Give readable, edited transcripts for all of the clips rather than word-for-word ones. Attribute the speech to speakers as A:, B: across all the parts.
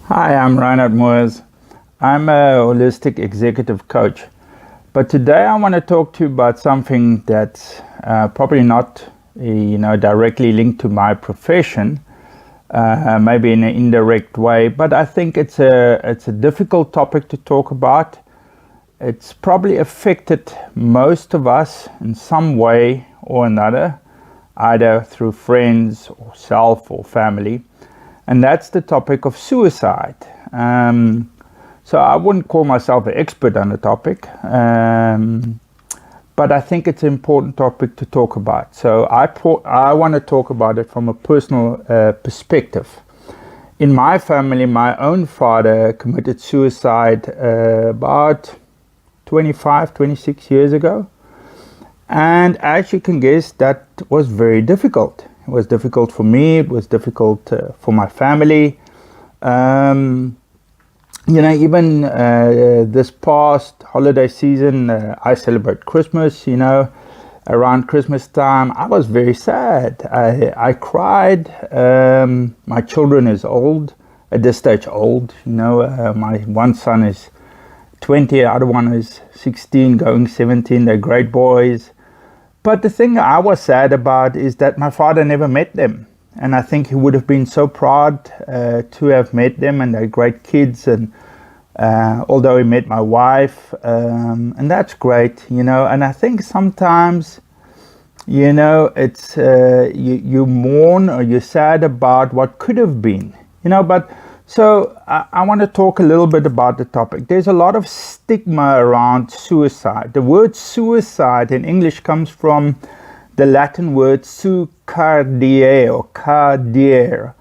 A: Hi, I'm Reinhard Moers. I'm a holistic executive coach. But today I want to talk to you about something that's probably not, directly linked to my profession, maybe in an indirect way. But I think it's a difficult topic to talk about. It's probably affected most of us in some way or another, either through friends or self or family. And that's the topic of suicide. So I wouldn't call myself an expert on the topic, but I think it's an important topic to talk about. So I want to talk about it from a personal perspective. In my family, my own father committed suicide about 25, 26 years ago. And as you can guess, that was very difficult. It was difficult for me. It was difficult for my family. Even this past holiday season, I celebrate Christmas. Around Christmas time, I was very sad. I cried. My children is old, at this stage old. My one son is 20, the other one is 16, going 17. They're great boys. But the thing I was sad about is that my father never met them. And I think he would have been so proud to have met them, and they're great kids. And although he met my wife, and that's great, And I think sometimes, it's you mourn or you're sad about what could have been, But so I want to talk a little bit about the topic. There's a lot of stigma around suicide. The word suicide in English comes from the Latin word Sui Caedere or Caedere.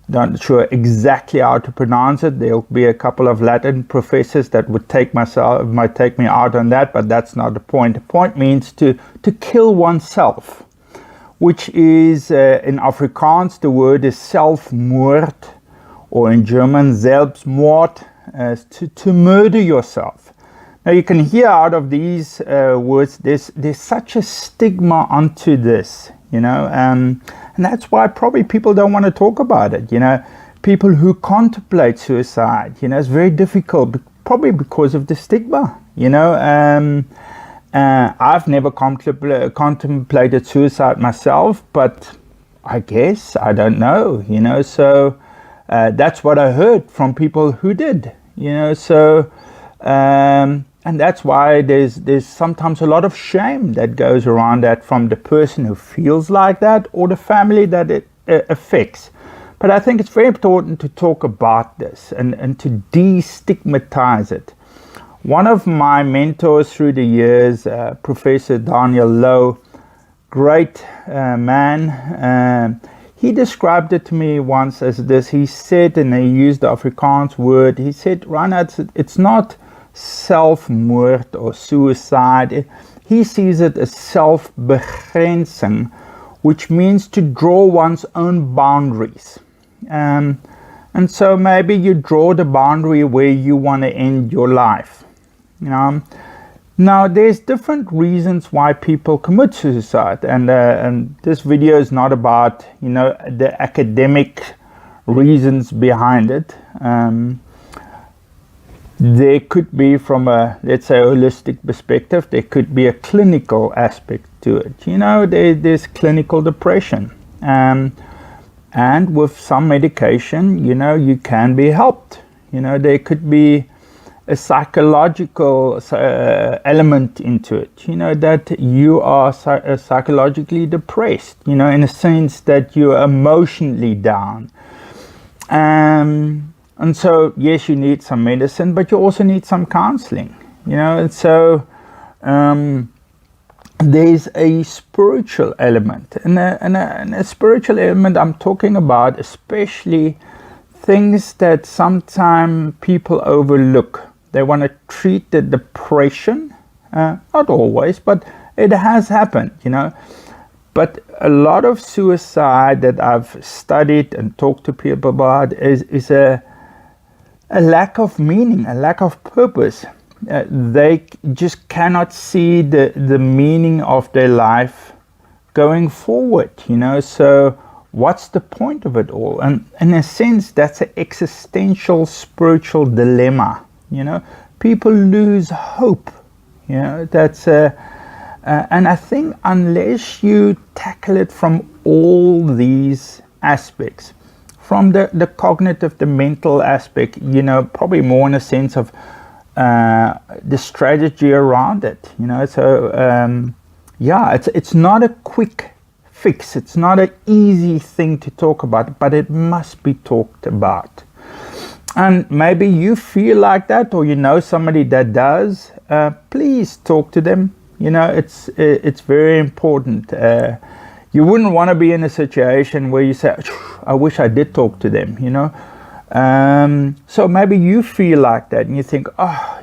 A: Not sure exactly how to pronounce it. There'll be a couple of Latin professors that might take me out on that, but that's not the point. The point means to kill oneself, which is in Afrikaans the word is selfmoord, or in German Selbstmord, to murder yourself. Now you can hear out of these words, there's such a stigma onto this, and that's why probably people don't want to talk about it. People who contemplate suicide, it's very difficult, probably because of the stigma. I've never contemplated suicide myself, but I guess I don't know. So. That's what I heard from people who did, and that's why there's sometimes a lot of shame that goes around that from the person who feels like that or the family that it affects. But I think it's very important to talk about this and to destigmatize it. One of my mentors through the years, Professor Daniel Lowe, great man, he described it to me once as this. He said, and he used the Afrikaans word, he said, Reinhard, it's not selfmoord or suicide. He sees it as self-begrenzing, which means to draw one's own boundaries. And so maybe you draw the boundary where you want to end your life. Now, there's different reasons why people commit suicide, and this video is not about, the academic reasons behind it. There could be, from a, let's say, holistic perspective, there could be a clinical aspect to it. There's clinical depression, and with some medication, you can be helped. There could be a psychological element into it, that you are psychologically depressed, in a sense that you're emotionally down. And so, yes, you need some medicine, but you also need some counseling, and so there's a spiritual element, and a spiritual element I'm talking about, especially things that sometimes people overlook. They want to treat the depression, not always, but it has happened, But a lot of suicide that I've studied and talked to people about is a lack of meaning, a lack of purpose. They just cannot see the meaning of their life going forward, So what's the point of it all? And in a sense, that's an existential spiritual dilemma. People lose hope. That's and I think unless you tackle it from all these aspects, from the cognitive, the mental aspect, probably more in a sense of the strategy around it, so it's not a quick fix. It's not an easy thing to talk about, but it must be talked about. And maybe you feel like that, or somebody that does. Please talk to them. It's very important. You wouldn't want to be in a situation where you say, I wish I did talk to them, so maybe you feel like that and you think, I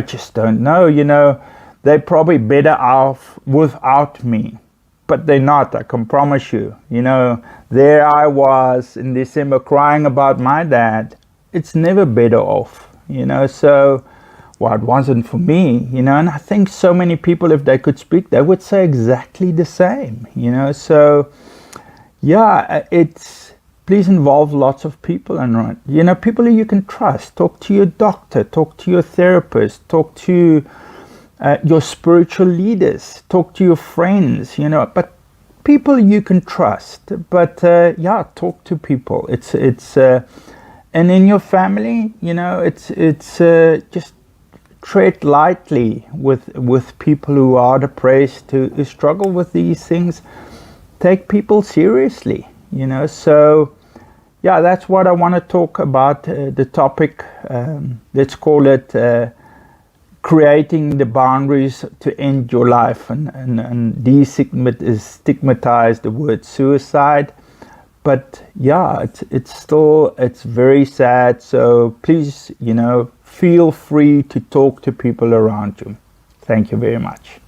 A: just don't know, they're probably better off without me. But they're not, I can promise you. There I was in December crying about my dad. It's never better off, so, well, it wasn't for me, and I think so many people, if they could speak, they would say exactly the same, so, please involve lots of people, and people who you can trust. Talk to your doctor, talk to your therapist, talk to your spiritual leaders, talk to your friends, but people you can trust. But talk to people. It's and in your family, it's just tread lightly with people who are depressed, who struggle with these things. Take people seriously, so that's what I want to talk about, the topic. Let's call it creating the boundaries to end your life, and destigmatize the word suicide. But it's very sad. So please, feel free to talk to people around you. Thank you very much.